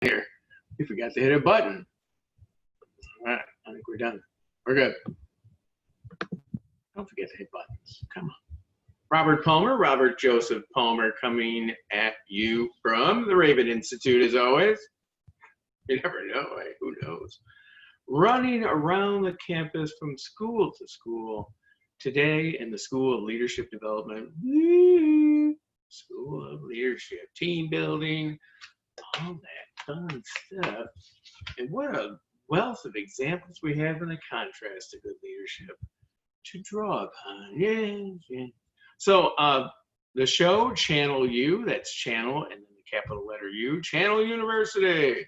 here. We forgot to hit a button. All right, I think we're done. We're good. Don't forget to hit buttons. Come on. Robert Palmer, Robert Joseph Palmer, coming at you from the Raven Institute, as always. You never know, eh? Who knows? Running around the campus from school to school. Today in the School of Leadership Development. Woo! School of Leadership, team building, all that fun stuff. And what a wealth of examples we have in the contrast to good leadership to draw upon. Yeah. So the show, Channel U, that's channel and then the capital letter U, Channel University.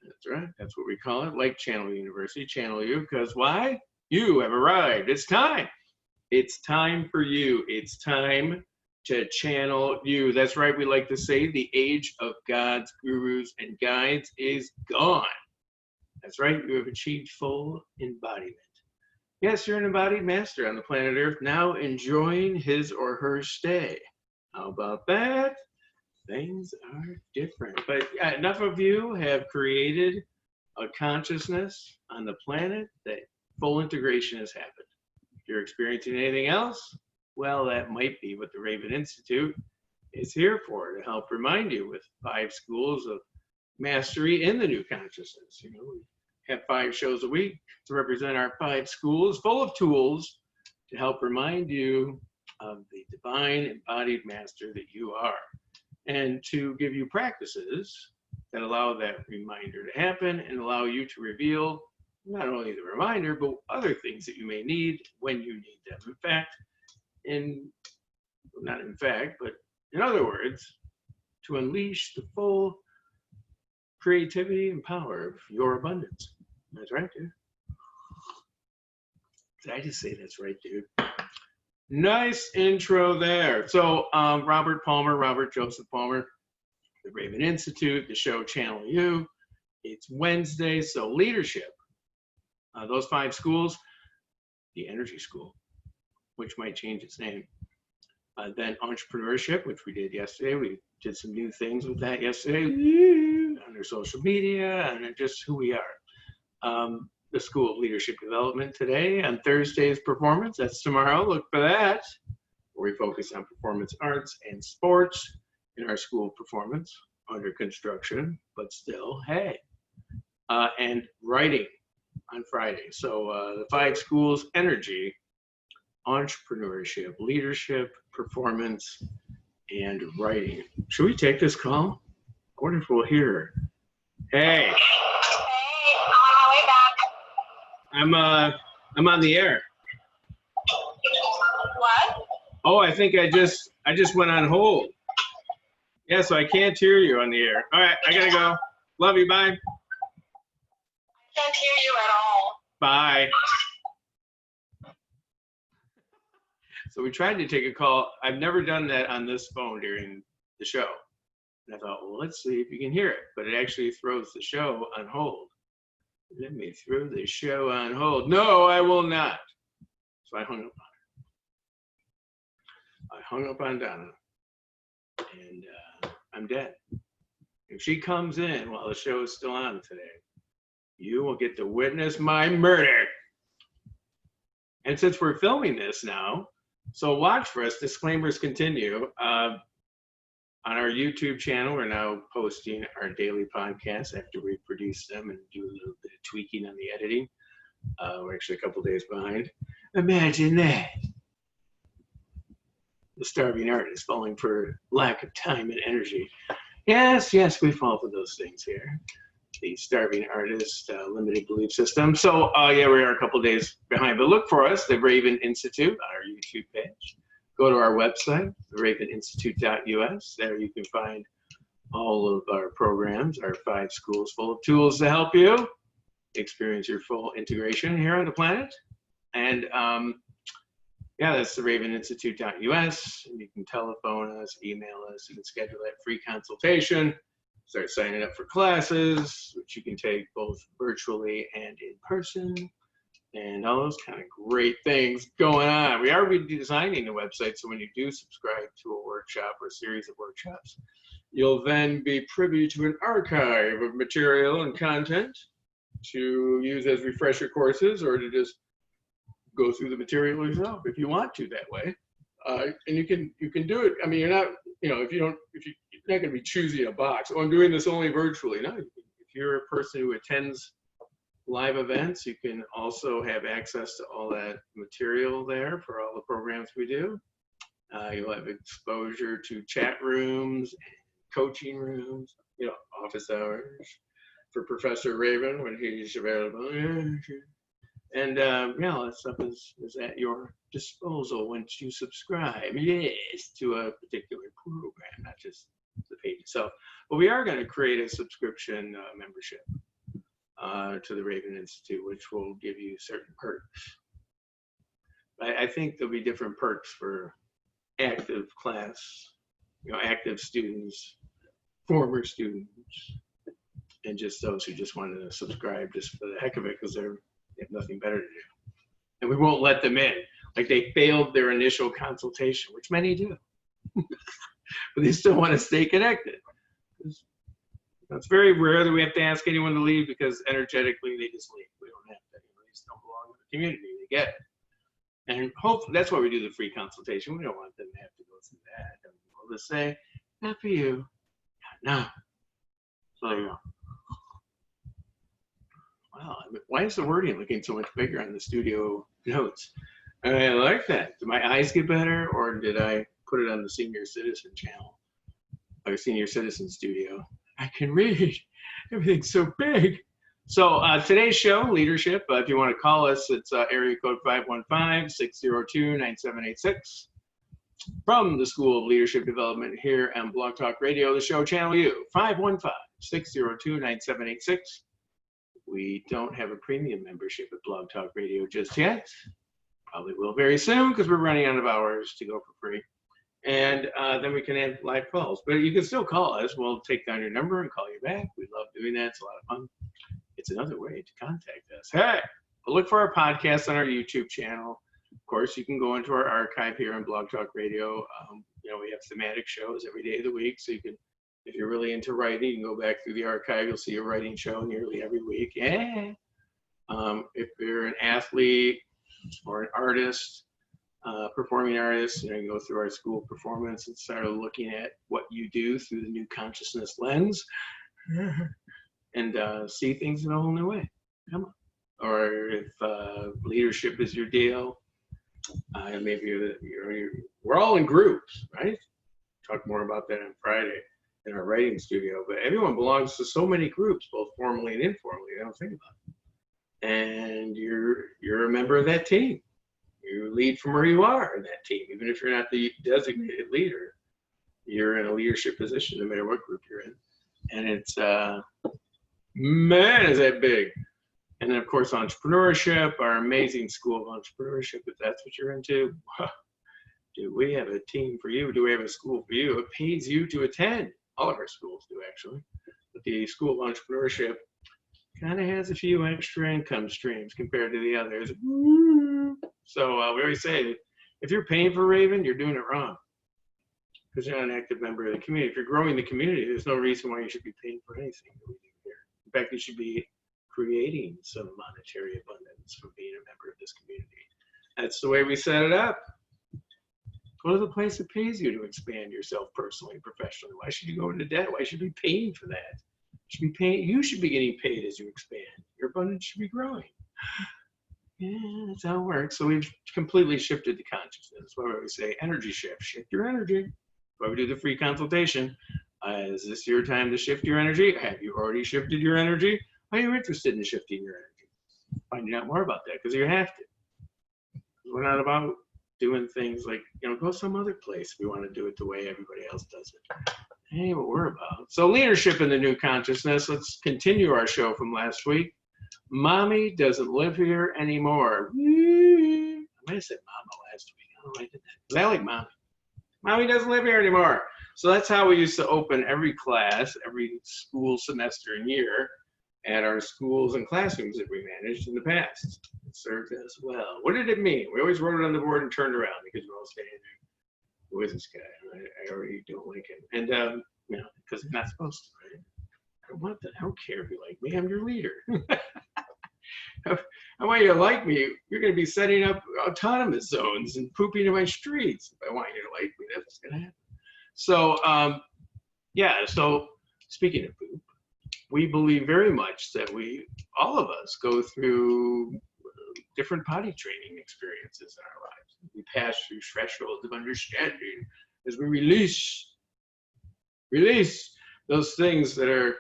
That's right, that's what we call it, like Channel University, Channel U, because why? You have arrived. It's time. It's time for you. It's time to channel you. That's right, we like to say the age of God's gurus and guides is gone. That's right, you have achieved full embodiment. Yes, you're an embodied master on the planet Earth, now enjoying his or her stay. How about that? Things are different. But yeah, enough of you have created a consciousness on the planet that full integration has happened. If you're experiencing anything else, well, that might be what the Raven Institute is here for, to help remind you with 5 schools of mastery in the new consciousness. You know, we have 5 shows a week to represent our 5 schools, full of tools to help remind you of the divine embodied master that you are, and to give you practices that allow that reminder to happen and allow you to reveal not only the reminder, but other things that you may need when you need them. In fact, not in fact, but in other words, to unleash the full creativity and power of your abundance. That's right, dude. Did I just say that's right, dude? Nice intro there. So Robert Palmer, Robert Joseph Palmer, the Raven Institute, the show Channel U. It's Wednesday, so leadership. Those 5 schools, the Energy School, which might change its name. Then entrepreneurship, which we did yesterday. We did some new things with that yesterday on our social media and just who we are. The School of Leadership Development today. On Thursday's performance, that's tomorrow. Look for that, where we focus on performance arts and sports in our school of performance, under construction, but still, hey. And writing on Friday. So the 5 schools: energy, entrepreneurship, leadership, performance, and writing. Should we take this call? I wonder if we'll hear her. Hey. Hey, I'm on my way back. I'm on the air. What? Oh, I think I just went on hold. Yeah, so I can't hear you on the air. All right, I gotta go. Love you, bye. I can't hear you at all. Bye. So we tried to take a call. I've never done that on this phone during the show. And I thought, well, let's see if you can hear it. But it actually throws the show on hold. Let me throw the show on hold. No, I will not. So I hung up on her. I hung up on Donna. And I'm dead. If she comes in while the show is still on today, you will get to witness my murder. And since we're filming this now, so watch for us. Disclaimers continue. On our YouTube channel, we're now posting our daily podcasts after we produce them and do a little bit of tweaking on the editing. We're actually a couple days behind. Imagine that. The starving artist falling for lack of time and energy. Yes, we fall for those things here. The starving artist, limited belief system. So yeah, we are a couple days behind, but look for us, the Raven Institute, on our YouTube page. Go to our website, raveninstitute.us. There you can find all of our programs, our 5 schools full of tools to help you experience your full integration here on the planet. And yeah, that's the raveninstitute.us. And you can telephone us, email us, you can schedule that free consultation, start signing up for classes, which you can take both virtually and in person, and all those kind of great things going on. We are redesigning the website, so when you do subscribe to a workshop or a series of workshops, You'll then be privy to an archive of material and content to use as refresher courses or to just go through the material yourself if you want to that way. And you can do it. I mean, you're not, you're not going to be choosing a box. Oh, I'm doing this only virtually. No, if you're a person who attends live events, you can also have access to all that material there for all the programs we do. You'll have exposure to chat rooms, coaching rooms, office hours for Professor Raven when he's available. And all that stuff is at your disposal once you subscribe, to a particular program, not just the page itself. But we are going to create a subscription membership to the Raven Institute, which will give you certain perks. I think there'll be different perks for active class, active students, former students, and just those who just wanted to subscribe just for the heck of it because they have nothing better to do. And we won't let them in. Like they failed their initial consultation, which many do. But they still want to stay connected. It's very rare that we have to ask anyone to leave because energetically they just leave. We don't have to. They just don't belong to the community. They get it. And hopefully that's why we do the free consultation. We don't want them to have to go through that. And we'll just say, not for you. No. So there you go. Wow, why is the wording looking so much bigger on the studio notes? I like that. Did my eyes get better, or did I put it on the senior citizen channel, or senior citizen studio? I can read. Everything's so big. So today's show, leadership. If you want to call us, it's area code 515-602-9786. From the School of Leadership Development here on Blog Talk Radio, the show channel you, 515-602-9786. We don't have a premium membership at Blog Talk Radio just yet. Probably will very soon because we're running out of hours to go for free. And then we can have live calls. But you can still call us. We'll take down your number and call you back. We love doing that. It's a lot of fun. It's another way to contact us. Hey, but look for our podcast on our YouTube channel. Of course, you can go into our archive here on Blog Talk Radio. We have thematic shows every day of the week. So you can, if you're really into writing, you can go back through the archive. You'll see a writing show nearly every week. Yeah. If you're an athlete or an artist, performing artist, you can go through our school performance and start looking at what you do through the new consciousness lens and see things in a whole new way. Come on. Or if leadership is your deal, maybe we're all in groups, right? Talk more about that on Friday in our writing studio, but everyone belongs to so many groups, both formally and informally. I don't think about it. And you're a member of that team. You lead from where you are in that team, even if you're not the designated leader. You're in a leadership position, no matter what group you're in. And it's man, is that big. And then, of course, entrepreneurship, our amazing School of Entrepreneurship, if that's what you're into. Do we have a team for you? Do we have a school for you? It pays you to attend. All of our schools do, actually. But the School of Entrepreneurship kind of has a few extra income streams compared to the others. So we always say, if you're paying for Raven, you're doing it wrong. Because you're not an active member of the community. If you're growing the community, there's no reason why you should be paying for anything that we do here. In fact, you should be creating some monetary abundance from being a member of this community. That's the way we set it up. Go to the place that pays you to expand yourself personally and professionally. Why should you go into debt? Why should you be paying for that? You should be getting paid as you expand. Your abundance should be growing. Yeah, that's how it works. So we've completely shifted the consciousness. That's why we say energy shift. Shift your energy. That's why we do the free consultation. Is this your time to shift your energy? Have you already shifted your energy? Are you interested in shifting your energy? Finding out more about that because you have to. We're not about doing things like, go some other place if we want to do it the way everybody else does it. Hey, what we're about. So leadership in the new consciousness. Let's continue our show from last week. Mommy doesn't live here anymore. I might have said mama last week. I don't know why I did that. Because I like mommy. Mommy doesn't live here anymore. So that's how we used to open every class, every school semester and year at our schools and classrooms that we managed in the past. It served us well. What did it mean? We always wrote it on the board and turned around because we're all standing there. Who is this guy? I already don't like him. And you know, because they're not supposed to, right? I don't want that. I don't care if you like me. I'm your leader. I want you to like me. You're going to be setting up autonomous zones and pooping in my streets. If I want you to like me, that's what's going to happen. So, yeah, so speaking of poop, we believe very much that all of us go through different potty training experiences in our lives. We pass through thresholds of understanding as we release those things that are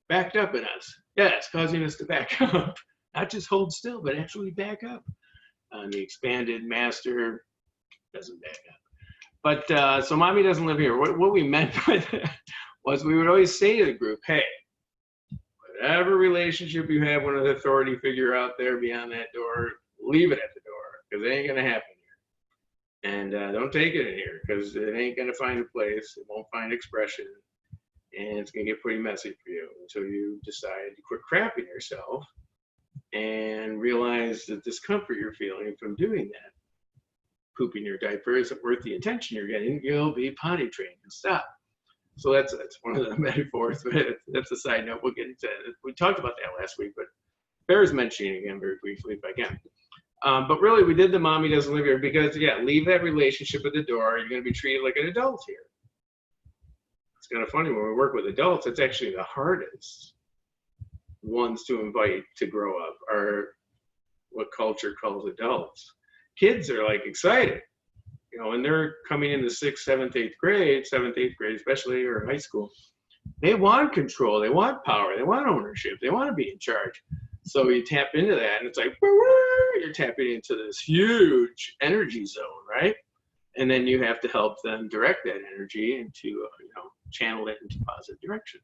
backed up in us. Yeah, it's causing us to back up, not just hold still, but actually back up. The expanded master doesn't back up. But so mommy doesn't live here. What we meant by that was we would always say to the group, hey, whatever relationship you have with an authority figure out there beyond that door, leave it at the door, because it ain't going to happen here. And don't take it in here, because it ain't going to find a place. It won't find expression. And it's going to get pretty messy for you until you decide to quit crapping yourself and realize the discomfort you're feeling from doing that. Pooping your diaper isn't worth the attention you're getting. You'll be potty trained and stop. So that's one of the metaphors, but that's a side note. We'll get into it. We talked about that last week, but bears mentioning it again very briefly if I can. But really, we did the mommy doesn't live here because, yeah, leave that relationship at the door. You're going to be treated like an adult here. It's kind of funny when we work with adults, it's actually the hardest ones to invite to grow up are what culture calls adults. Kids are like excited, you know, and they're coming in the 6th, 7th, 8th grade, 7th, 8th grade especially, or high school. They want control, they want power, they want ownership, they want to be in charge. So you tap into that and it's like, you're tapping into this huge energy zone, right? And then you have to help them direct that energy into, you know, channel it into positive directions.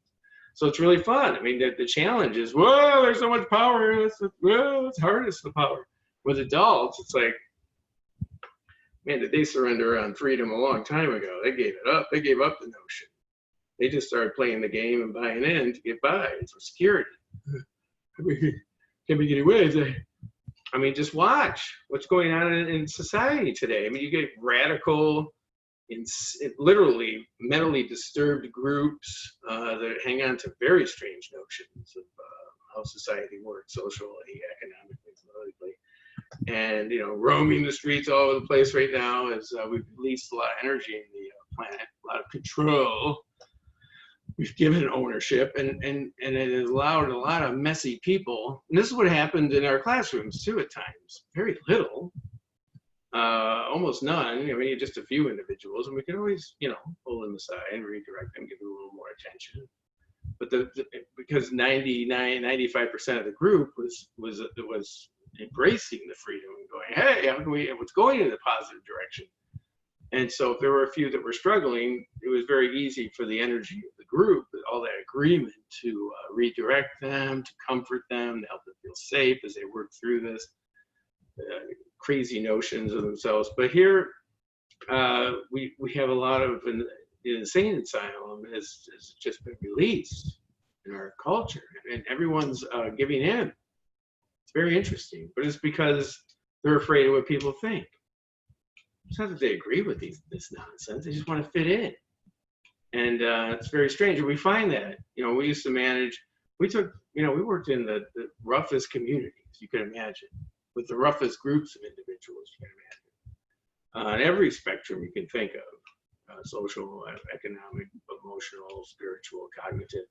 So it's really fun. I mean, the challenge is, whoa, there's so much power in this. Whoa, it's harness the power. With adults, it's like, man, did they surrender on freedom a long time ago? They gave it up. They gave up the notion. They just started playing the game and buying in to get by. It's for security. Can't be getting away. I mean, just watch what's going on in society today. I mean, you get radical, literally mentally disturbed groups that hang on to very strange notions of how society works, socially, economically, politically. And, you know, roaming the streets all over the place right now as we've released a lot of energy in the planet, a lot of control. We've given ownership, and it has allowed a lot of messy people. And this is what happened in our classrooms too at times. Very little, almost none. I mean, just a few individuals, and we can always, you know, pull them aside and redirect them, give them a little more attention. But because 95% of the group was embracing the freedom and going, hey, how can what's going in the positive direction? And so if there were a few that were struggling, it was very easy for the energy of the group, all that agreement, to redirect them, to comfort them, to help them feel safe as they work through this crazy notions of themselves. But here, we have a lot of, the insane asylum has just been released in our culture, and everyone's giving in. It's very interesting, but it's because they're afraid of what people think. It's not that they agree with this nonsense. They just want to fit in. And it's very strange. And we find that, you know, we used to manage, we worked in the roughest communities you can imagine, with the roughest groups of individuals you can imagine. On every spectrum you can think of, social, economic, emotional, spiritual, cognitive,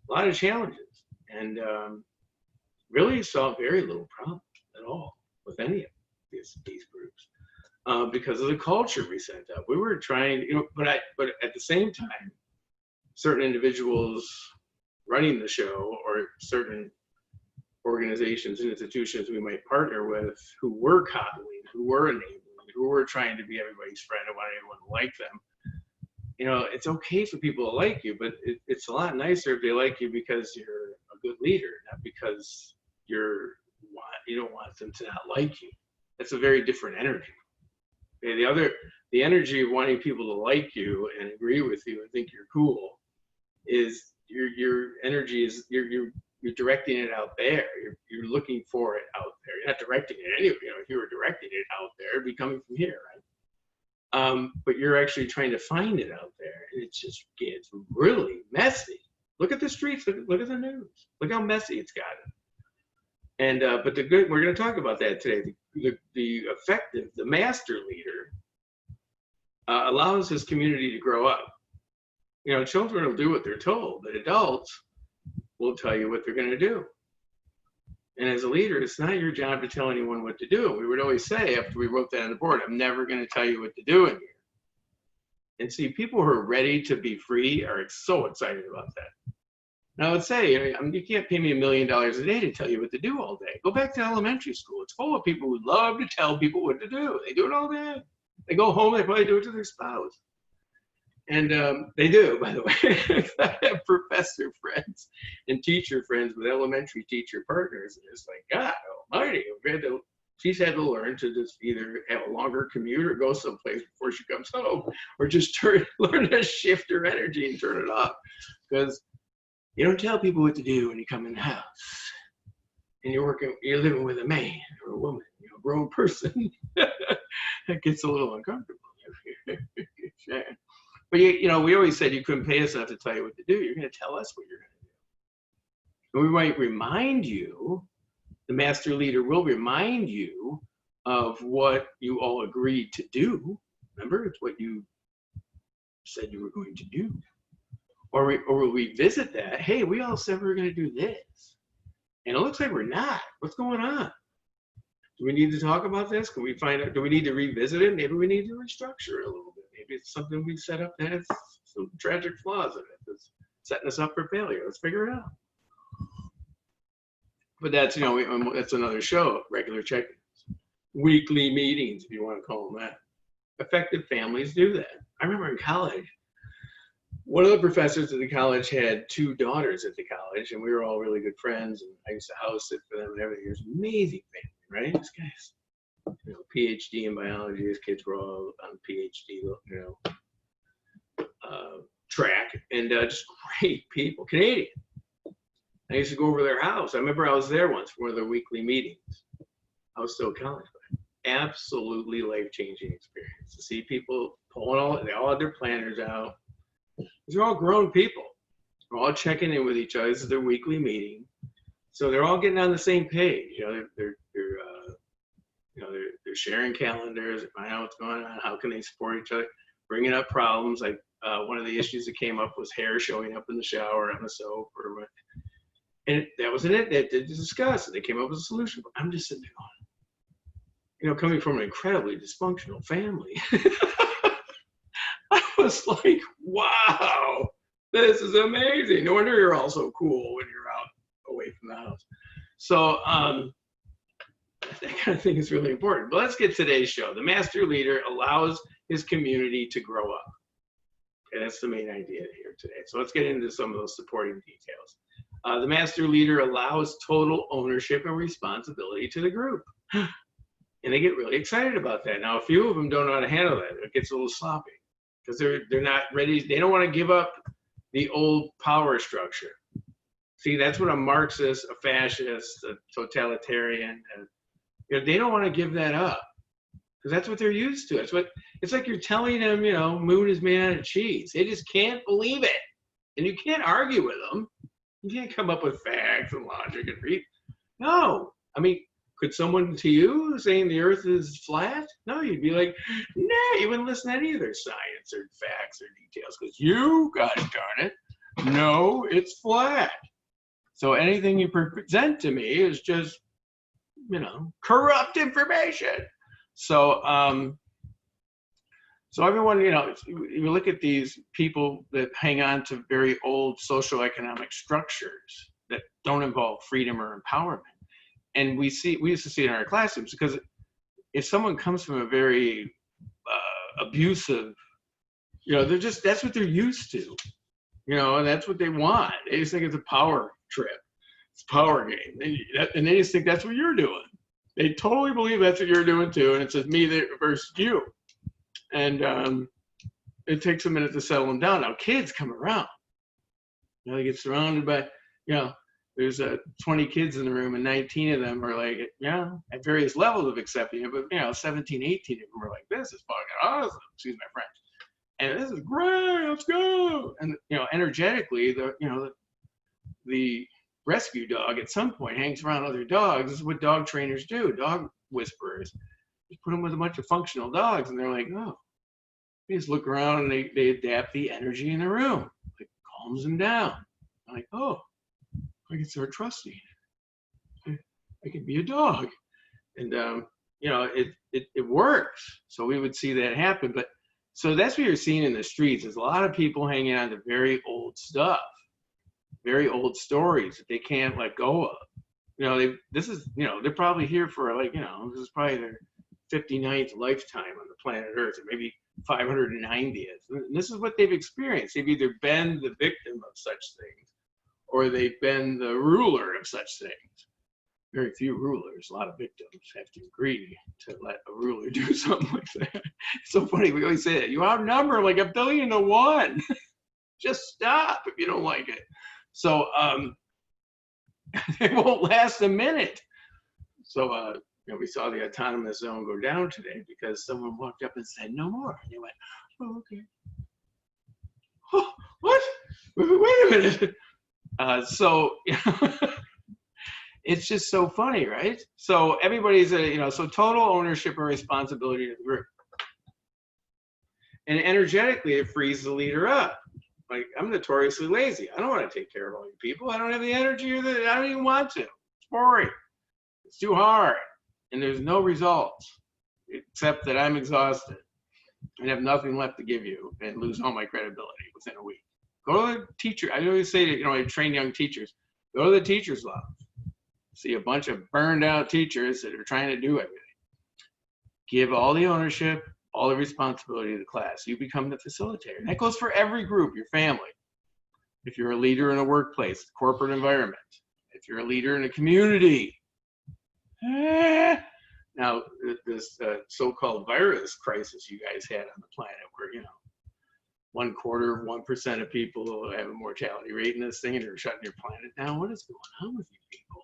a lot of challenges. And really saw very little problem at all with any of these groups. Because of the culture we set up. We were trying, you know, but at the same time, certain individuals running the show or certain organizations and institutions we might partner with who were coddling, who were enabling, who were trying to be everybody's friend and want everyone to like them. You know, it's okay for people to like you, but it's a lot nicer if they like you because you're a good leader, not because you don't want them to not like you. That's a very different energy. The energy of wanting people to like you and agree with you and think you're cool is your energy is you're directing it out there. You're looking for it out there. You're not directing it anywhere. You know, if you were directing it out there, it'd be coming from here, But you're actually trying to find it out there, and it just gets really messy. Look at the streets. Look at the news. Look how messy it's gotten. And but we're going to talk about that today. The effective, the master leader allows his community to grow up. You know, children will do what they're told, but adults will tell you what they're going to do. And as a leader, it's not your job to tell anyone what to do. We would always say, after we wrote that on the board, I'm never going to tell you what to do in here. And see, people who are ready to be free are so excited about that. Now, I would say, you can't pay me $1 million a day to tell you what to do all day. Go back to elementary school. It's full of people who love to tell people what to do. They do it all day. They go home, they probably do it to their spouse. And they do, by the way. I have professor friends and teacher friends with elementary teacher partners. And it's like, God almighty, she's had to learn to just either have a longer commute or go someplace before she comes home, or just learn to shift her energy and turn it off. Because you don't tell people what to do when you come in the house. And you're living with a man or a woman, a grown person. That gets a little uncomfortable. But we always said you couldn't pay us enough to tell you what to do. You're going to tell us what you're going to do. And we might remind you, the master leader will remind you of what you all agreed to do. Remember, it's what you said you were going to do. Or we'll revisit that. Hey, we all said we were going to do this. And it looks like we're not. What's going on? Do we need to talk about this? Can we find out? Do we need to revisit it? Maybe we need to restructure it a little bit. Maybe it's something we set up that has some tragic flaws in it that's setting us up for failure. Let's figure it out. But that's, that's another show, regular check-ins. Weekly meetings, if you want to call them that. Effective families do that. I remember in college, one of the professors at the college had 2 daughters at the college, and we were all really good friends, and I used to house sit for them and everything. It was an amazing family, right? This guy's PhD in biology. His kids were all on PhD, track, and just great people, Canadian. I used to go over their house. I remember I was there once for one of their weekly meetings. I was still in college, but absolutely life-changing experience to see people they all had their planners out. These are all grown people. They're all checking in with each other. This is their weekly meeting. So they're all getting on the same page. They're sharing calendars, finding out what's going on, how can they support each other, bringing up problems. Like one of the issues that came up was hair showing up in the shower on the soap, and that wasn't it. They did discuss it. They came up with a solution. But I'm just sitting there going, coming from an incredibly dysfunctional family, I was like, wow, this is amazing. No wonder you're all so cool when you're out away from the house. So that kind of thing is really important. But let's get today's show. The master leader allows his community to grow up. Okay, that's the main idea here today. So let's get into some of those supporting details. The master leader allows total ownership and responsibility to the group. And they get really excited about that. Now, a few of them don't know how to handle that. It gets a little sloppy because they're not ready. They don't want to give up the old power structure. See, that's what a Marxist, a fascist, a totalitarian, they don't want to give that up because that's what they're used to. It's like you're telling them, moon is made out of cheese. They just can't believe it. And you can't argue with them. You can't come up with facts and logic and read. No. I mean, could someone to you saying the earth is flat? No, you'd be like, nah, you wouldn't listen to any of their science or facts or details because you, gosh darn it, no, it's flat. So anything you present to me is just, corrupt information. So, so everyone, you look at these people that hang on to very old social economic structures that don't involve freedom or empowerment. And we used to see it in our classrooms because if someone comes from a very abusive, that's what they're used to, and that's what they want. They just think it's a power trip. It's a power game. And they just think that's what you're doing. They totally believe that's what you're doing too. And it says me versus you. And it takes a minute to settle them down. Now kids come around. They get surrounded by, there's 20 kids in the room and 19 of them are like, yeah, at various levels of accepting it, but 17, 18 of them are like, this is fucking awesome, excuse my French. And this is great, let's go. And energetically, the rescue dog at some point hangs around other dogs. This is what dog trainers do, dog whisperers. You put them with a bunch of functional dogs and they're like, oh, they just look around and they adapt the energy in the room. It calms them down. I'm like, oh, I can start trusting. I can be a dog. And, it works. So we would see that happen. But so that's what you're seeing in the streets is a lot of people hanging on to very old stuff, very old stories that they can't let go of. They're probably here for this is probably their 59th lifetime on the planet Earth, or maybe 590th. And this is what they've experienced. They've either been the victim of such things or they've been the ruler of such things. Very few rulers, a lot of victims have to agree to let a ruler do something like that. It's so funny, we always say that. You outnumber like 1,000,000,000 to 1. Just stop if you don't like it. So they won't last a minute. So we saw the autonomous zone go down today because someone walked up and said, no more. And you went, oh, okay. Oh, what? Wait a minute. It's just so funny, right? So everybody's, so total ownership and responsibility of the group. And energetically, it frees the leader up. Like, I'm notoriously lazy. I don't want to take care of all you people. I don't have the energy I don't even want to. It's boring. It's too hard. And there's no results except that I'm exhausted and have nothing left to give you and lose all my credibility within a week. Go to the teacher. I always say that, I train young teachers. Go to the teacher's lounge. See a bunch of burned out teachers that are trying to do everything. Give all the ownership, all the responsibility to the class. You become the facilitator. And that goes for every group, your family. If you're a leader in a workplace, corporate environment, if you're a leader in a community. Now, this so-called virus crisis you guys had on the planet where, 1/4 of people have a mortality rate in this thing and they're shutting your planet down. What is going on with you people?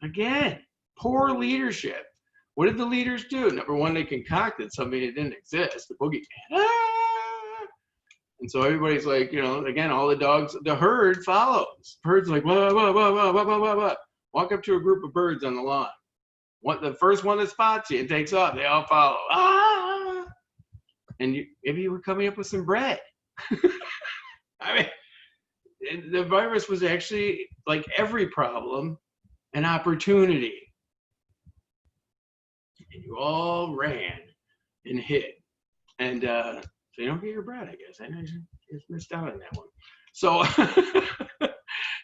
Again, poor leadership. What did the leaders do? Number one, they concocted something that didn't exist, the boogeyman. And so everybody's like, again, all the dogs, the herd follows. The herd's like, whoa, whoa, whoa, whoa, whoa, whoa, whoa, whoa. Walk up to a group of birds on the lawn. The first one that spots you and takes off, they all follow. Ah! And maybe you were coming up with some bread. I mean, the virus was actually, like every problem, an opportunity. And you all ran and hid. And so you don't get your bread, I guess. I know you just missed out on that one. So,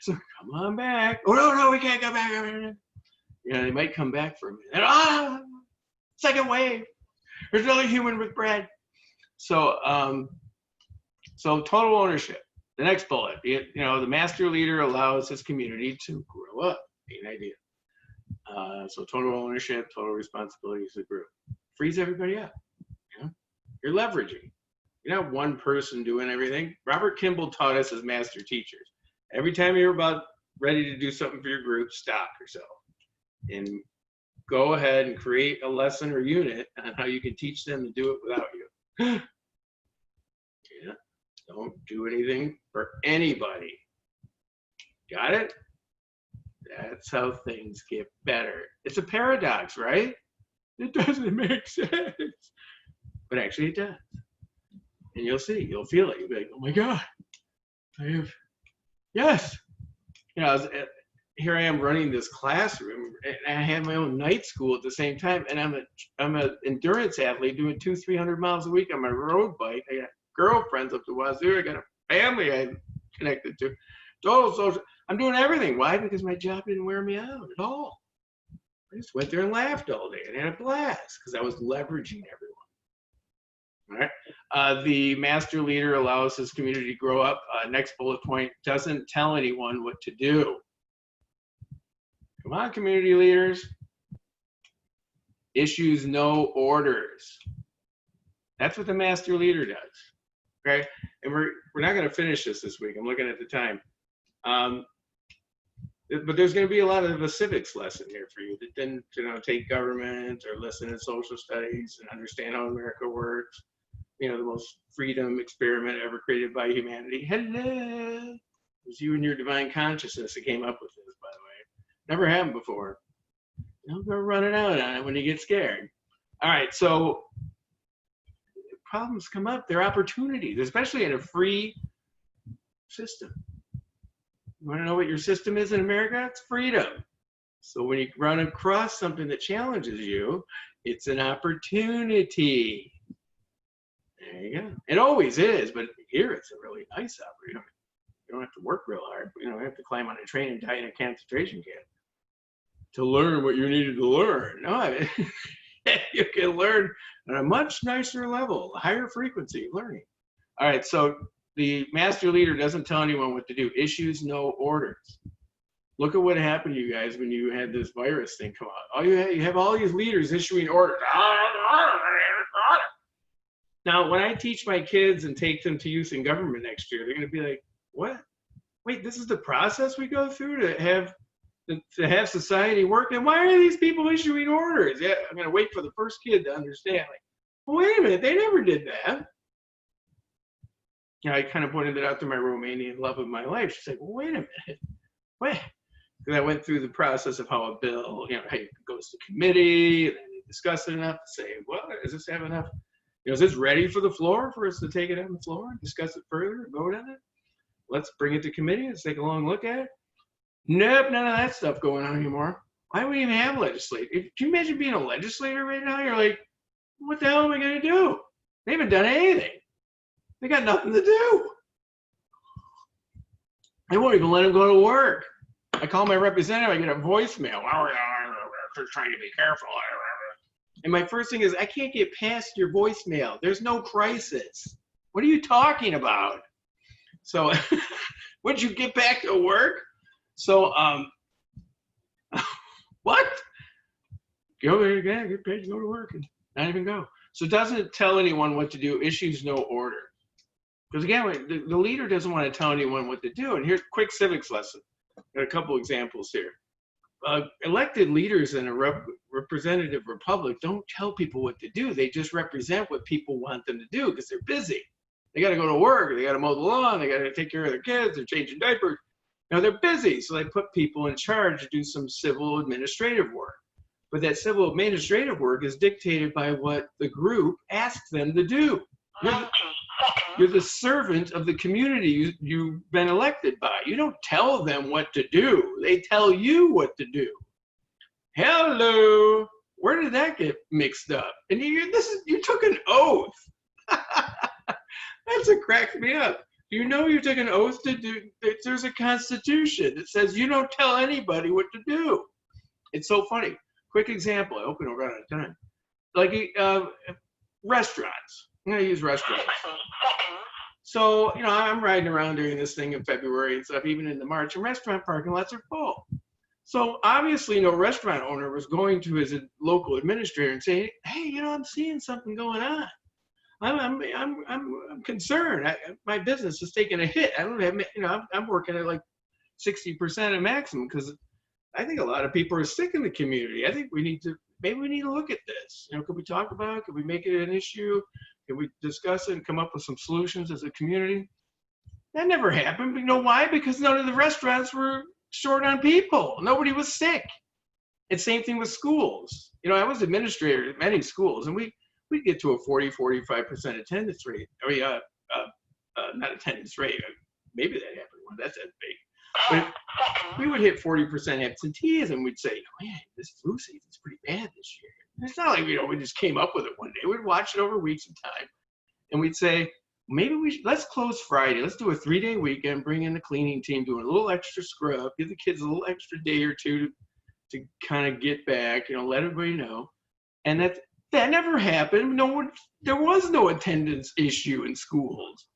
so come on back. Oh, no, we can't come back. They might come back for a minute. Second wave. There's another human with bread. So, so total ownership. The next bullet. The master leader allows his community to grow up. Main idea. So total ownership, total responsibility to the group. Frees everybody up. You're leveraging. You're not one person doing everything. Robert Kimball taught us as master teachers. Every time you're about ready to do something for your group, stop yourself and go ahead and create a lesson or unit on how you can teach them to do it without you. Don't do anything for anybody. Got it? That's how things get better. It's a paradox, right? It doesn't make sense. But actually it does. And you'll see, you'll feel it. You'll be like, oh my God, yes. Here I am running this classroom and I had my own night school at the same time. And I'm an endurance athlete doing 200-300 miles a week on my road bike. I got girlfriends up the wazoo. I got a family I'm connected to. Total social. I'm doing everything. Why? Because my job didn't wear me out at all. I just went there and laughed all day and had a blast because I was leveraging everyone. All right. The master leader allows his community to grow up. Next bullet point, doesn't tell anyone what to do. Come on, community leaders. Issues no orders. That's what the master leader does. Okay. And we're not going to finish this week. I'm looking at the time. But there's going to be a lot of a civics lesson here for you that then, take government or listen to social studies and understand how America works. The most freedom experiment ever created by humanity. Hello. It was you and your divine consciousness that came up with this, by the way. Never happened before. Don't go running out on it when you get scared. All right, so problems come up. They're opportunities, especially in a free system. You want to know what your system is in America? It's freedom. So when you run across something that challenges you, it's an opportunity. There you go. It always is, but here it's a really nice opportunity. You don't have to work real hard. You don't have to climb on a train and die in a concentration camp to learn what you needed to learn. No, you can learn on a much nicer level, a higher frequency of learning. All right, so the master leader doesn't tell anyone what to do. Issues no orders. Look at what happened to you guys when you had this virus thing come out. You have all these leaders issuing orders. Now, when I teach my kids and take them to youth and government next year, they're going to be like, what? Wait, this is the process we go through to have society work? And why are these people issuing orders? Yeah, I'm going to wait for the first kid to understand. Like, well, wait a minute, they never did that. I kind of pointed it out to my Romanian love of my life. She's like, well, wait a minute. Wait. Because I went through the process of how a bill, how it goes to committee, and then they discuss it enough to say, well, does this have enough? Is this ready for the floor for us to take it on the floor and discuss it further, vote on it? Let's bring it to committee. Let's take a long look at it. Nope, none of that stuff going on anymore. Why would we even have legislators? Can you imagine being a legislator right now? You're like, what the hell am I going to do? They haven't done anything. They got nothing to do. They won't even let them go to work. I call my representative, I get a voicemail. They're trying to be careful. And my first thing is, I can't get past your voicemail. There's no crisis. What are you talking about? So, would you get back to work? So, what? Go there, get paid to go to work and not even go. So it doesn't tell anyone what to do, issues no order. Because again, the leader doesn't want to tell anyone what to do. And here's a quick civics lesson. Got a couple examples here. Elected leaders in a representative republic don't tell people what to do. They just represent what people want them to do because they're busy. They got to go to work. They got to mow the lawn. They got to take care of their kids. They're changing diapers. They're busy. So they put people in charge to do some civil administrative work. But that civil administrative work is dictated by what the group asks them to do. You're the servant of the community you've been elected by. You don't tell them what to do. They tell you what to do. Hello. Where did that get mixed up? And you took an oath. That's what cracks me up. You took an oath to do. There's a constitution that says you don't tell anybody what to do. It's so funny. Quick example. I hope we don't run out of time. Like restaurants. I'm going to use restaurants. So, I'm riding around during this thing in February and stuff, even into March, and restaurant parking lots are full. So obviously no restaurant owner was going to his local administrator and saying, hey, I'm seeing something going on. I'm concerned. My business is taking a hit. I don't have, I'm working at like 60% of maximum because I think a lot of people are sick in the community. I think maybe we need to look at this. Could we talk about it? Could we make it an issue? Can we discuss it and come up with some solutions as a community? That never happened. But you know why? Because none of the restaurants were short on people. Nobody was sick. And same thing with schools. I was administrator at many schools, and we get to a 40-45% attendance rate. I mean, not attendance rate. Maybe that happened when that's that big. But we would hit 40% absenteeism. We'd say, man, this flu season's pretty bad this year. And it's not like, we just came up with it one day. We'd watch it over weeks of time. And we'd say, maybe let's close Friday. Let's do a 3-day weekend, bring in the cleaning team, do a little extra scrub, give the kids a little extra day or two to kind of get back, let everybody know. And that never happened. There was no attendance issue in schools.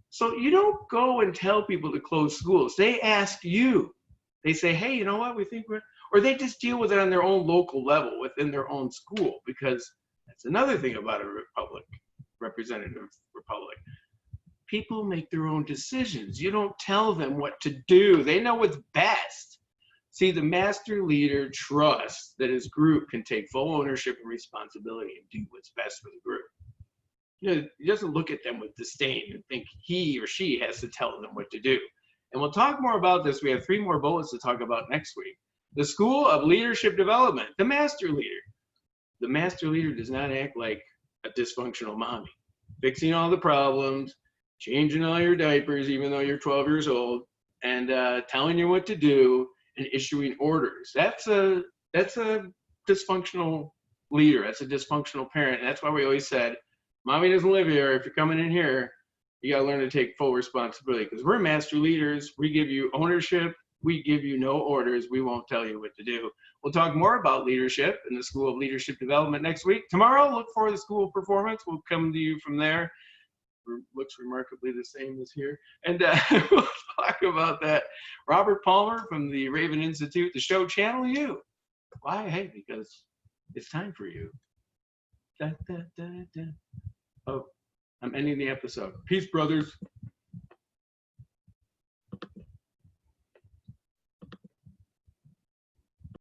So you don't go and tell people to close schools. They ask you. They say, hey, you know what? We think or they just deal with it on their own local level within their own school, because that's another thing about a representative republic. People make their own decisions. You don't tell them what to do. They know what's best. See, the master leader trusts that his group can take full ownership and responsibility and do what's best for the group. You know, he doesn't look at them with disdain and think he or she has to tell them what to do. And we'll talk more about this. We have 3 more bullets to talk about next week. The School of Leadership Development, the master leader. The master leader does not act like a dysfunctional mommy, fixing all the problems, changing all your diapers, even though you're 12 years old, and telling you what to do and issuing orders. That's a dysfunctional leader. That's a dysfunctional parent. And that's why we always said, mommy doesn't live here. If you're coming in here, you got to learn to take full responsibility, because we're master leaders. We give you ownership. We give you no orders. We won't tell you what to do. We'll talk more about leadership in the School of Leadership Development next week. Tomorrow, look for the School of Performance. We'll come to you from there. Looks remarkably the same as here. And we'll talk about that. Robert Palmer from the Raven Institute, the show Channel You. Why? Hey, because it's time for you. Da, da, da, da. Oh, I'm ending the episode. Peace, brothers.